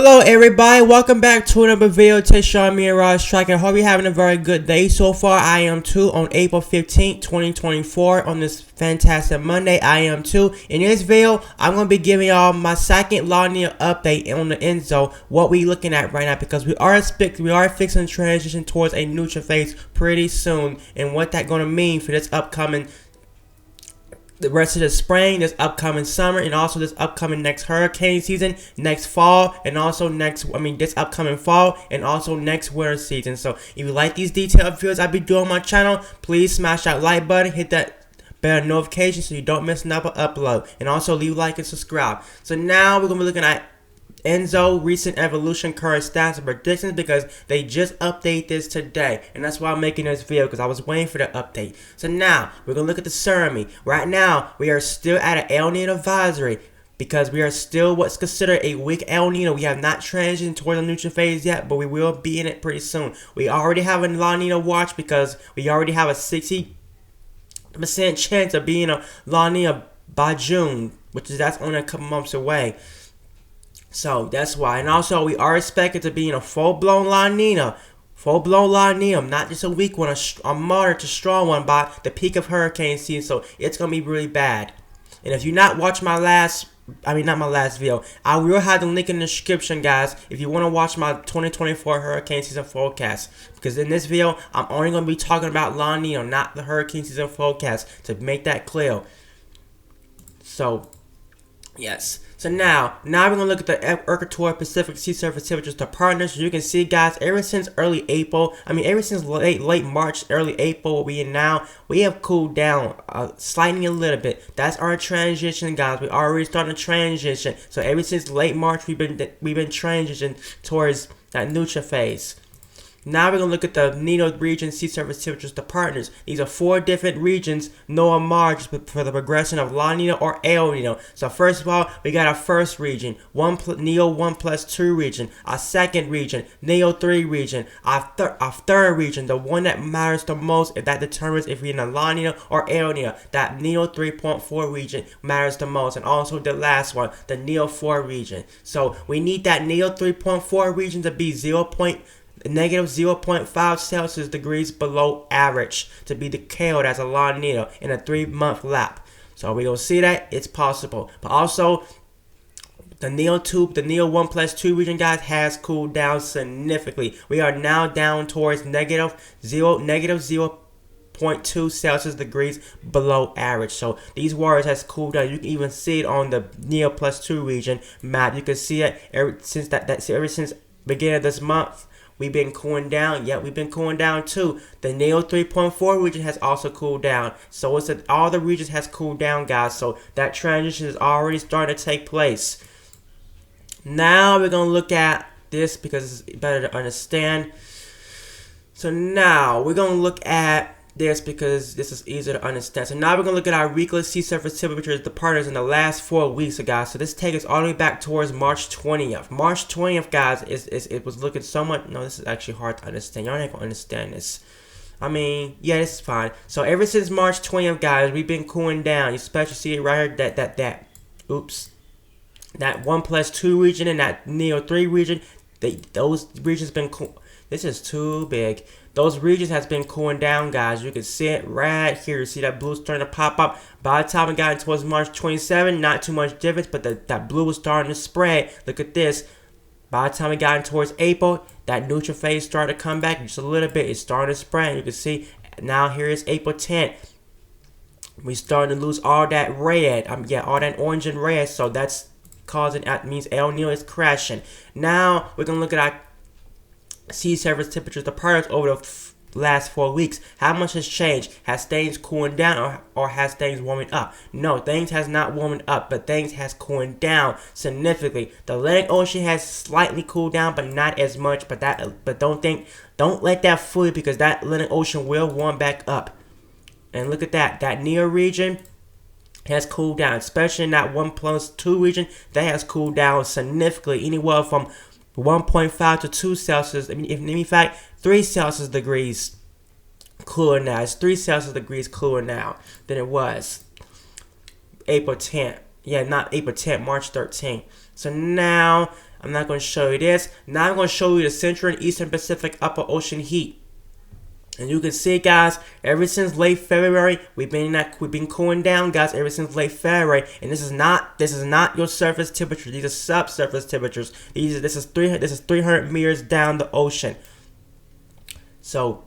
Hello everybody, welcome back to another video. Today showing me and Rod's track. I hope you're having a very good day so far. I am too. On April 15th, 2024, on this fantastic Monday, I am too. In this video, I'm going to be giving y'all my second Niña update on the ENSO, what we looking at right now, because we are fixing transition towards a neutral phase pretty soon, and what that going to mean for this upcoming the rest of the spring, this upcoming summer, and also this upcoming next hurricane season, next fall, and also this upcoming fall, and also next winter season. So if you like these detailed videos I be doing on my channel, please smash that like button, hit that bell notification so you don't miss another upload, and also leave a like and subscribe. So now we're gonna be looking at ENSO recent evolution, current stats, and predictions, because they just update this today, and that's why I'm making this video, because I was waiting for the update. So now we're gonna look at the tsunami. Right now we are still at an El Niño advisory, because we are still what's considered a weak El Niño. We have not transitioned toward the neutral phase yet, but we will be in it pretty soon. We already have a La Niña watch, because we already have a 60% chance of being a La Niña by June, that's only a couple months away. So that's why. And also we are expected to be in a full-blown La Niña. Full-blown La Niña, not just a weak one, a moderate to strong one by the peak of hurricane season. So it's going to be really bad. And if you not watch my not my last video, I will have the link in the description, guys, if you want to watch my 2024 hurricane season forecast. Because in this video, I'm only going to be talking about La Niña, not the hurricane season forecast, to make that clear. So, yes. So now we're going to look at the Equatorial Pacific Sea Surface temperatures to partners. You can see, guys, ever since early April, ever since late March, early April, what we in now, we have cooled down slightly a little bit. That's our transition, guys. We already started to transition. So ever since late March, we've been transitioning towards that neutral phase. Now we're going to look at the Niña region sea surface temperatures to partners. These are 4 different regions, NOAA marks for the progression of La Niña or El Niño. So first of all, we got our first region, Niña 1+2 region. Our second region, Niña 3 region. Our third region, the one that matters the most, that determines if we're in a La Niña or El Niño. That Niña 3.4 region matters the most. And also the last one, the Niña 4 region. So we need that Niña 3.4 region to be negative 0.5 Celsius degrees below average to be declared as a La Niña in a 3-month lap. So we're going to see that it's possible. But also, the Niña 1+2 region, guys, has cooled down significantly. We are now down towards negative 0.2 Celsius degrees below average. So these waters has cooled down. You can even see it on the Niña +2 region map. You can see it ever since beginning of this month. We've been cooling down. Yeah, we've been cooling down too. The Niña 3.4 region has also cooled down. So it's that all the regions has cooled down, guys. So that transition is already starting to take place. Now we're going to look at this because it's better to understand. So now we're going to look at this because this is easier to understand. So now we're going to look at our weekly sea surface temperatures, the partners in the last 4 weeks, guys. So this takes us all the way back towards March 20th. March 20th, guys, it was looking so much. No, this is actually hard to understand. Y'all ain't going to understand this. Yeah, this is fine. So ever since March 20th, guys, we've been cooling down. You especially see it right here, that 1+2 region and that Niña 3 region. Those regions been cool. This is too big. Those regions has been cooling down, guys. You can see it right here. You see that blue starting to pop up. By the time we got towards March 27, not too much difference, but that blue was starting to spread. Look at this. By the time we got towards April, that neutral phase started to come back just a little bit. It's starting to spread. You can see now here is April 10th. We starting to lose all that red. All that orange and red. So that's means El Niño is crashing. Now we're gonna look at our sea surface temperatures, the partners over the last 4 weeks. How much has changed? Has things cooling down or has things warming up? No, things has not warming up, but things has cooling down significantly. The Atlantic Ocean has slightly cooled down, but not as much. But don't let that fool you, because that Atlantic Ocean will warm back up. And look at that Niña region has cooled down, especially in that 1+2 region. That has cooled down significantly, anywhere from 1.5 to 2 Celsius, in fact, 3 Celsius degrees cooler now. It's 3 Celsius degrees cooler now than it was April 10th. Yeah, not April 10th, March 13th. So now I'm not going to show you this. Now I'm going to show you the Central and Eastern Pacific Upper Ocean heat. And you can see, guys, ever since late February, we've been cooling down, guys, ever since late February. And this is not your surface temperature. These are subsurface temperatures. This is 300 meters down the ocean. So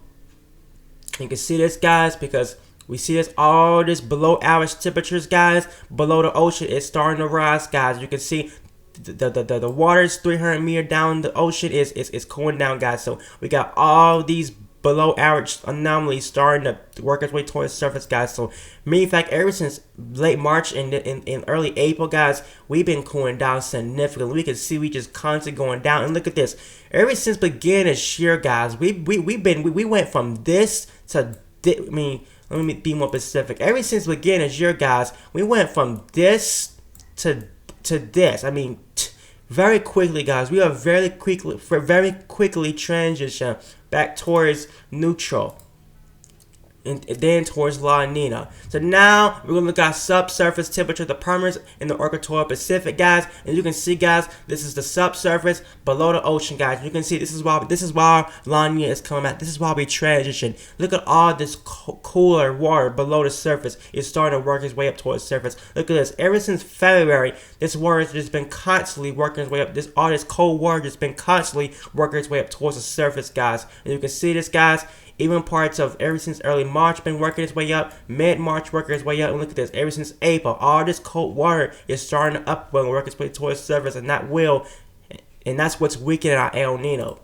you can see this, guys, because we see all this below average temperatures, guys, below the ocean. It's starting to rise, guys. You can see the water is 300 meters down the ocean is cooling down, guys. So we got all these below average anomalies starting to work its way towards the surface, guys. So, in fact, ever since late March and in early April, guys, we've been cooling down significantly. We can see we just constantly going down. And look at this. Ever since beginning this year, guys, we went from this to this. I mean, let me be more specific. Ever since beginning this year, guys, we went from this to this. I mean, very quickly, guys. We are very quickly transition back towards neutral and then towards La Nina. So now we're gonna look at subsurface temperature, the permers in the equatorial Pacific, guys. And you can see, guys, this is the subsurface below the ocean, guys. You can see this is why La Nina is coming out. This is why we transition. Look at all this cooler water below the surface. It's starting to work its way up towards the surface. Look at this. Ever since February, this water has just been constantly working its way up. All this cold water has been constantly working its way up towards the surface, guys. And you can see this, guys. Even parts of ever since early March been working its way up, mid-March working its way up, and look at this, ever since April, all this cold water is starting to upwell and work its way towards the surface, and that's what's weakening our El Nino.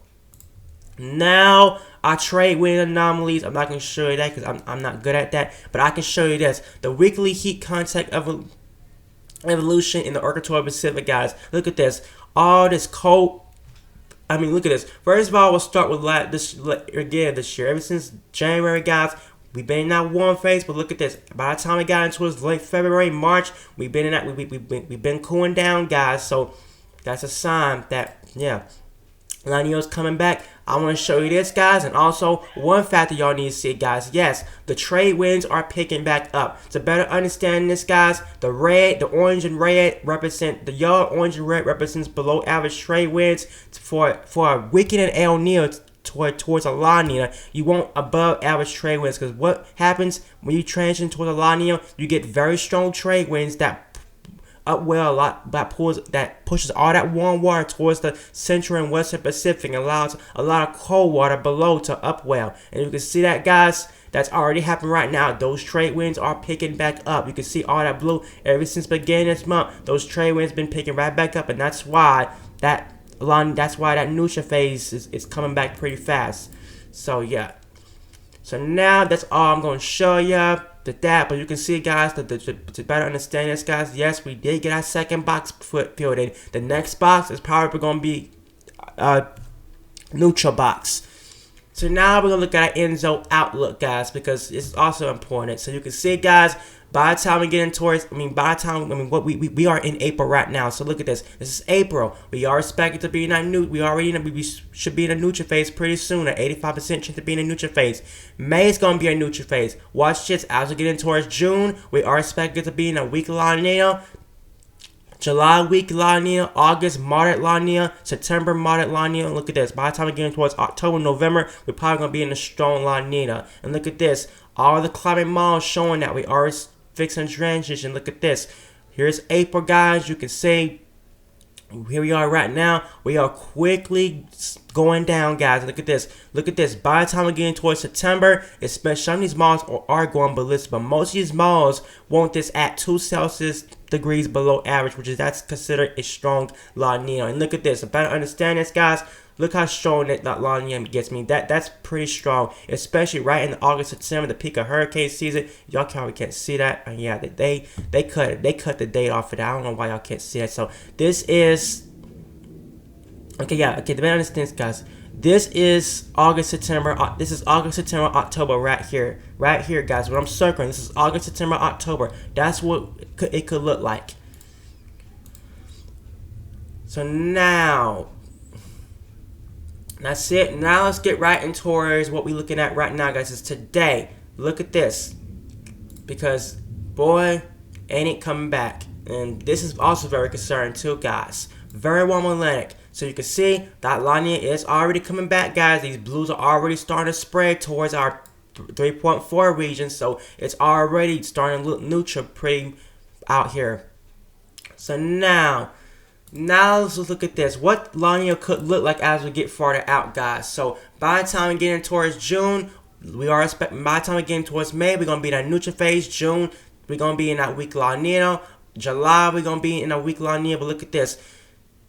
Now, our trade wind anomalies, I'm not going to show you that because I'm not good at that, but I can show you this. The weekly heat contact evolution in the equatorial Pacific, guys. Look at this. All this cold, I mean, look at this. First of all, we'll start with this year. Ever since January, guys, we've been in that warm phase. But look at this. By the time we got into late February, March, we've been in that. We've been cooling down, guys. So that's a sign that La Nina's coming back. I want to show you this, guys, and also one factor y'all need to see, guys. Yes, the trade winds are picking back up. To better understand this, guys, the orange and red represent the yellow, orange and red represents below average trade winds. For a weakening El Nino towards a La Nina, you want above average trade winds, because what happens when you transition towards a La Nina, you get very strong trade winds that upwell a lot, that pushes all that warm water towards the central and western Pacific and allows a lot of cold water below to upwell. And you can see that, guys, that's already happening right now. Those trade winds are picking back up. You can see all that blue ever since beginning this month. Those trade winds been picking right back up, and that's why that neutral phase is coming back pretty fast. So yeah. So now that's all I'm going to show you. But you can see, guys, to better understand this, guys, yes, we did get our second box filled in. The next box is probably going to be neutral box. So now we're going to look at our ENSO outlook, guys, because this is also important. So you can see, guys, by the time we get in towards, we are in April right now. So look at this. This is April. We are expected to be in that we should be in a neutral phase pretty soon. At 85% chance to be in a neutral phase. May is going to be a neutral phase. Watch this. As we get in towards June, we are expected to be in a weak La Nina. July, weak La Nina. August, moderate La Nina. September, moderate La Nina. Look at this. By the time we get in towards October, November, we're probably going to be in a strong La Nina. And look at this. All the climate models showing that we are fixing transition. Look at this. Here's April, guys. You can see here we are right now. We are quickly going down, guys. Look at this. Look at this. By the time we're getting towards September, especially some of these malls are going ballistic, but most of these malls want this at 2 Celsius degrees below average, that's considered a strong La Nina. And look at this. To better understand this, guys, look how strong that La Nina gets me. That's pretty strong, especially right in the August, September, the peak of hurricane season. Y'all probably can't see that. And yeah, they cut the date off of that. I don't know why y'all can't see that. So this is okay. To better understand this, guys, this is August, September. This is August, September, October right here, guys. What I'm circling, this is August, September, October. That's what it could look like. So now. That's it. Now let's get right in towards what we're looking at right now, guys. Is today. Look at this. Because, boy, ain't it coming back. And this is also very concerning too, guys. Very warm Atlantic. So you can see that La Nina is already coming back, guys. These blues are already starting to spread towards our 3.4 region. So it's already starting to look neutral pretty out here. So now let's look at this. What La Nina could look like as we get farther out, guys. So by the time we get in towards June, we are expecting, by the time we get in towards May, we're going to be in that neutral phase. June, we're going to be in that weak La Nina. July, we're going to be in a weak La Nina. But look at this.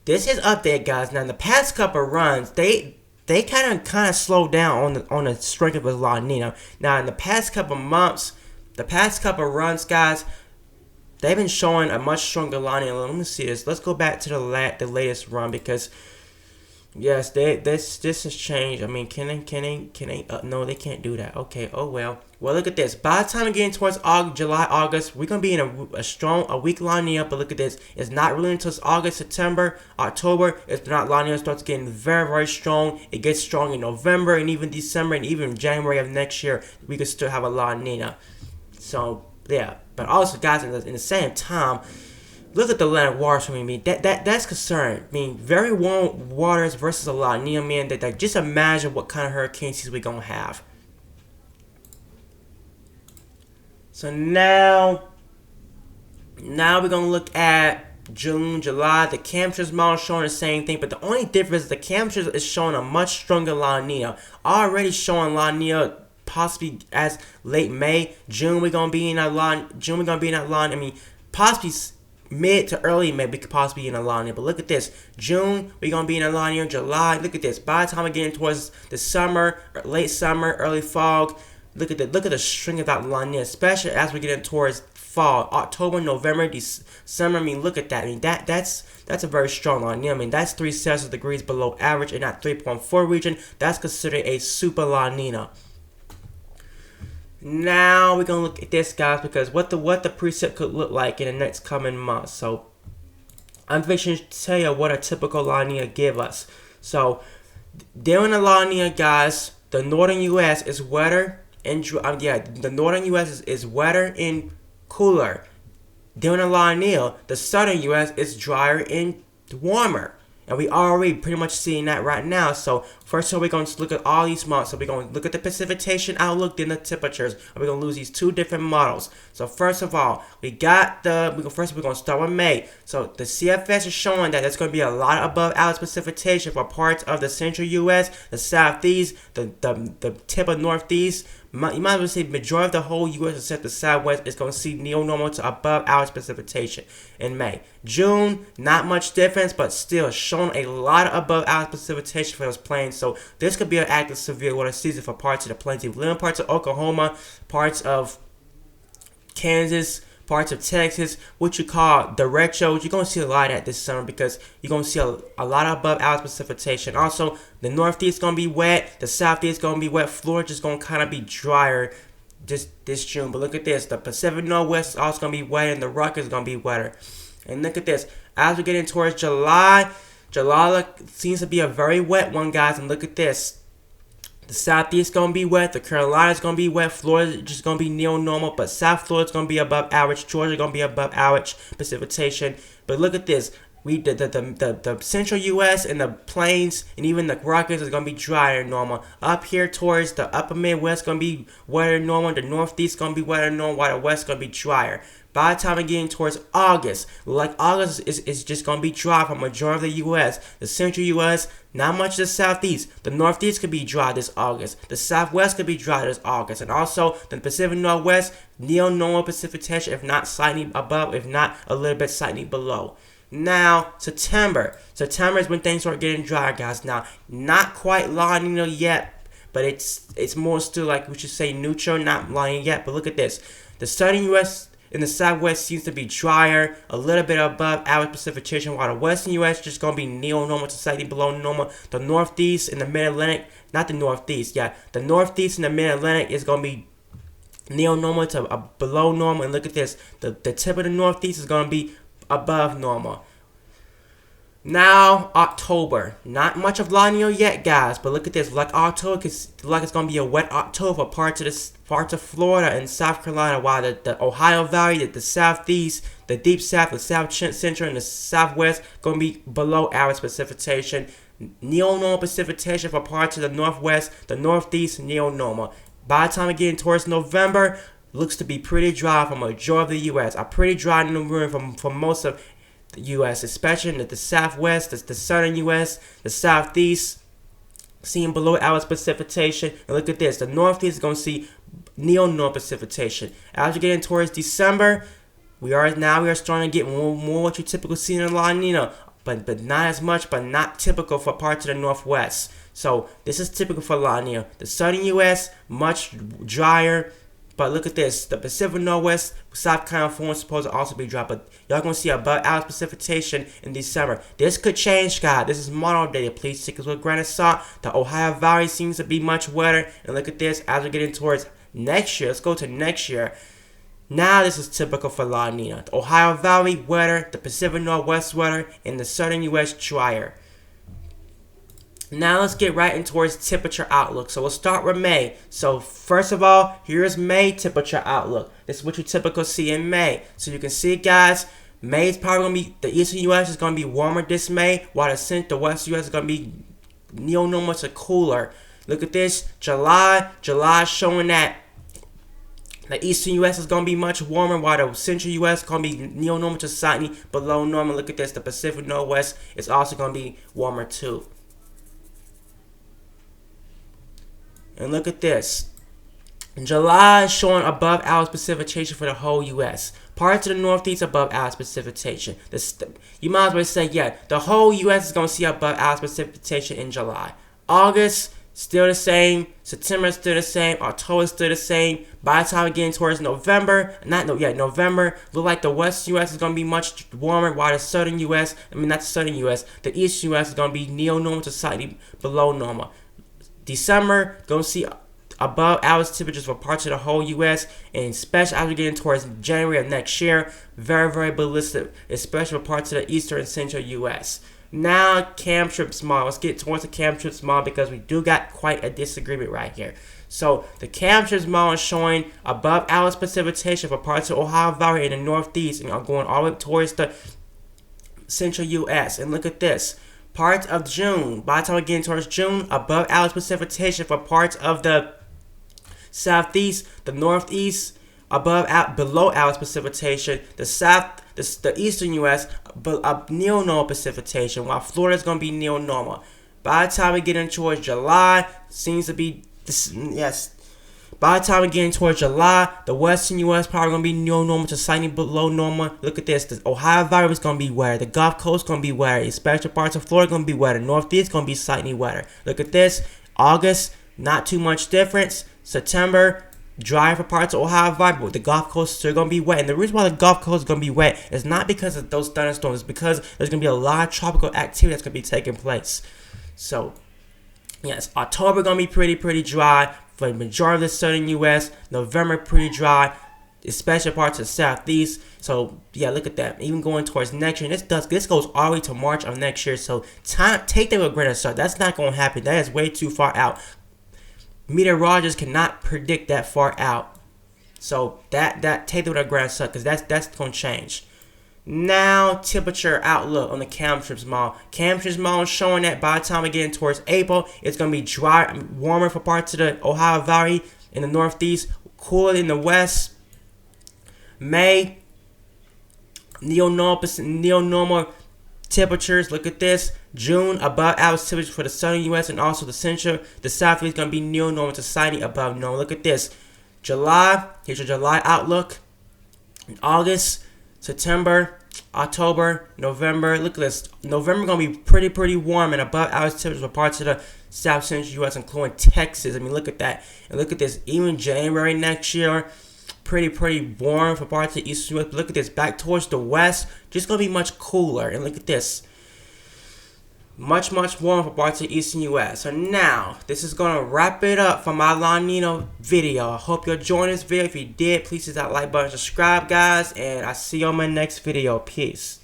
This is update, guys. Now, in the past couple of runs, they kind of slowed down on the strength of a La Nina. Now, in the past couple of months, the past couple of runs, guys, they've been showing a much stronger La Nina. Let me see this. Let's go back to the latest run because, yes, this has changed. I mean, can they? No, they can't do that. Okay. Oh well. Well, look at this. By the time we get towards July, August, we're gonna be in a weak La Nina. But look at this. It's not really until August, September, October. It's not La Nina starts getting very, very strong. It gets strong in November and even December and even January of next year. We could still have a La Nina. So yeah. But also, guys, in the same time, look at the Atlantic waters for me. That's concerning. I mean, very warm waters versus a La Nina, man. That just imagine what kind of hurricane season we're gonna have. So now we're gonna look at June, July. The Chemtrails model showing the same thing, but the only difference is the Chemtrails is showing a much stronger La Nina. Already showing La Nina possibly as late May. June we're gonna be in a La. I mean, possibly mid to early May we could possibly be in a La Nina. But look at this. June we're gonna be in a La Nina. July. Look at this. By the time we get in towards the summer, late summer, early fall. Look at the string of that La Nina, especially as we get in towards fall, October, November, December. I mean, look at that. I mean, that's a very strong La Nina. I mean, that's 3 Celsius degrees below average in that 3.4 region. That's considered a super La Nina. Now we're gonna look at this, guys, because what the precip could look like in the next coming months. So I'm fixing to tell you what a typical La Nina give us. So during the La Nina, guys, the northern U.S. is wetter. The northern U.S. is wetter and cooler. During the La Nina, the southern U.S. is drier and warmer. And we already pretty much seeing that right now. So first of all, we're going to look at all these models. So we're going to look at the precipitation outlook, then the temperatures. And we're going to lose these two different models. So first of all, we're going to start with May. So the CFS is showing that there's going to be a lot above average precipitation for parts of the central U.S., the southeast, the tip of northeast. You might as well say majority of the whole U.S. except the Southwest is going to see neo-normal to above average precipitation in May. June, not much difference, but still showing a lot of above average precipitation for those plains. So this could be an active severe weather season for parts of the plains. If you live in parts of Oklahoma, parts of Kansas, parts of Texas, what you call derechos, you're going to see a lot of that this summer because you're going to see a lot of above average precipitation. Also, the northeast is going to be wet, the southeast is going to be wet, Florida is going to kind of be drier this June. But look at this, the Pacific Northwest is also going to be wet and the Rockies is going to be wetter. And look at this, as we get in towards July seems to be a very wet one, guys, and look at this. The Southeast is going to be wet. The Carolinas is going to be wet. Florida is just going to be neo-normal. But South Florida is going to be above average. Georgia is going to be above average precipitation. But look at this. The central U.S. and the plains and even the Rockies is going to be drier than normal. Up here towards the upper Midwest is going to be wetter than normal. The Northeast is going to be wetter than normal, while the West is going to be drier. By the time we're getting towards August, like August is just going to be dry for majority of the U.S. The central U.S., not much of the Southeast. The Northeast could be dry this August. The Southwest could be dry this August. And also, the Pacific Northwest, neo-normal precipitation, if not slightly above, if not a little bit slightly below. Now, September. September is when things start getting dry, guys. Now, not quite La Nina yet, but it's more still like we should say neutral, not La Nina yet. But look at this. The southern U.S. and the Southwest seems to be drier, a little bit above average precipitation, while the Western U.S. just going to be neo-normal to slightly below normal. The Northeast and the Mid-Atlantic, not the Northeast, the Northeast and the Mid-Atlantic is going to be neo-normal to below normal. And look at this, the tip of the Northeast is going to be above normal. Now, October. Not much of La Nina yet, guys, but look at this. Like October, like it's going to be a wet October for parts of Florida and South Carolina, while the Ohio Valley, the Southeast, the Deep South, the South Central, and the Southwest going to be below average precipitation. Neo-normal precipitation for parts of the Northwest, the Northeast, neo-normal. By the time we get in towards November, looks to be pretty dry for majority of the U.S. A pretty dry November for most of the U.S., especially in the Southwest, the Southern U.S., the Southeast, seeing below average precipitation. And look at this, the Northeast is going to see neo-normal precipitation. As we get in towards December, we are starting to get more what you typically see in La Nina, but not as much, but not typical for parts of the Northwest. So this is typical for La Nina. The Southern U.S., much drier. But look at this, the Pacific Northwest, South California is supposed to also be dry, but y'all gonna see above average precipitation in December. This could change, guys. This is model data. Please take it with a grain of salt. The Ohio Valley seems to be much wetter. And look at this, as we get in towards next year, let's go to next year. Now this is typical for La Nina. The Ohio Valley wetter, the Pacific Northwest wetter, and the Southern U.S. drier. Now let's get right in towards temperature outlook. So we'll start with May. So first of all, here's May temperature outlook. This is what you typically see in May. So you can see, guys, May is probably going to be, the eastern U.S. is going to be warmer this May, while the western U.S. is going to be neo-normal to cooler. Look at this, July showing that the eastern U.S. is going to be much warmer, while the central U.S. is going to be neo-normal to slightly below normal. Look at this, the Pacific Northwest is also going to be warmer too. And look at this. July is showing above average precipitation for the whole U.S. Parts of the Northeast above average precipitation. You might as well say, yeah, the whole U.S. is going to see above average precipitation in July. August, still the same. September, still the same. October, still the same. By the time we get in towards November, November, look like the western U.S. is going to be much warmer, while the southern U.S., not the southern U.S., the eastern U.S. is going to be neo-normal to slightly below normal. December, going to see above average temperatures for parts of the whole U.S. and especially as we get in towards January of next year, very, very ballistic, especially for parts of the eastern and central U.S. Now, cam trip small. Let's get towards the cam trip small because we do got quite a disagreement right here. So, the cam trip small is showing above average precipitation for parts of Ohio Valley in the Northeast and are going all the way towards the central U.S. And look at this. Parts of June, by the time we get towards June, above average precipitation for parts of the Southeast, the Northeast, below average precipitation, the eastern U.S., neo-normal precipitation, while Florida is going to be neo-normal. By the time we get in towards July, seems to be, by the time we get in towards July, the western U.S. probably going to be neo-normal to slightly below normal. Look at this. The Ohio Valley is going to be wetter. The Gulf Coast is going to be wetter. Especially parts of Florida going to be wetter. Northeast is going to be slightly wetter. Look at this. August, not too much difference. September, dry for parts of Ohio Valley, but the Gulf Coast is still going to be wet. And the reason why the Gulf Coast is going to be wet is not because of those thunderstorms. It's because there's going to be a lot of tropical activity that's going to be taking place. So, yes, October going to be pretty dry. For the majority of the southern U.S., November pretty dry, especially parts of the Southeast. So yeah, look at that. Even going towards next year, and this goes all the way to March of next year. So take that with a grain of salt. That's not going to happen. That is way too far out. Meteorologists cannot predict that far out. So that take that with a grain of salt because that's going to change. Now, temperature outlook on the cam trip small. Cam trip small is showing that by the time we get in towards April, it's going to be dry, warmer for parts of the Ohio Valley in the Northeast, cooler in the West. May, neo-normal temperatures. Look at this. June, above average temperatures for the southern U.S. and also the central. The Southeast is going to be neo-normal to slightly above normal. Look at this. July, here's your July outlook. In August, September, October, November. Look at this. November going to be pretty warm and above average temperatures for parts of the South Central U.S., including Texas. I mean, look at that. And look at this. Even January next year, pretty warm for parts of the Eastern U.S. But look at this. Back towards the West, just going to be much cooler. And look at this. Much warmer for parts of the Eastern U.S. So now, this is going to wrap it up for my La Nina video. I hope you enjoyed this video. If you did, please hit that like button, subscribe, guys, and I'll see you on my next video. Peace.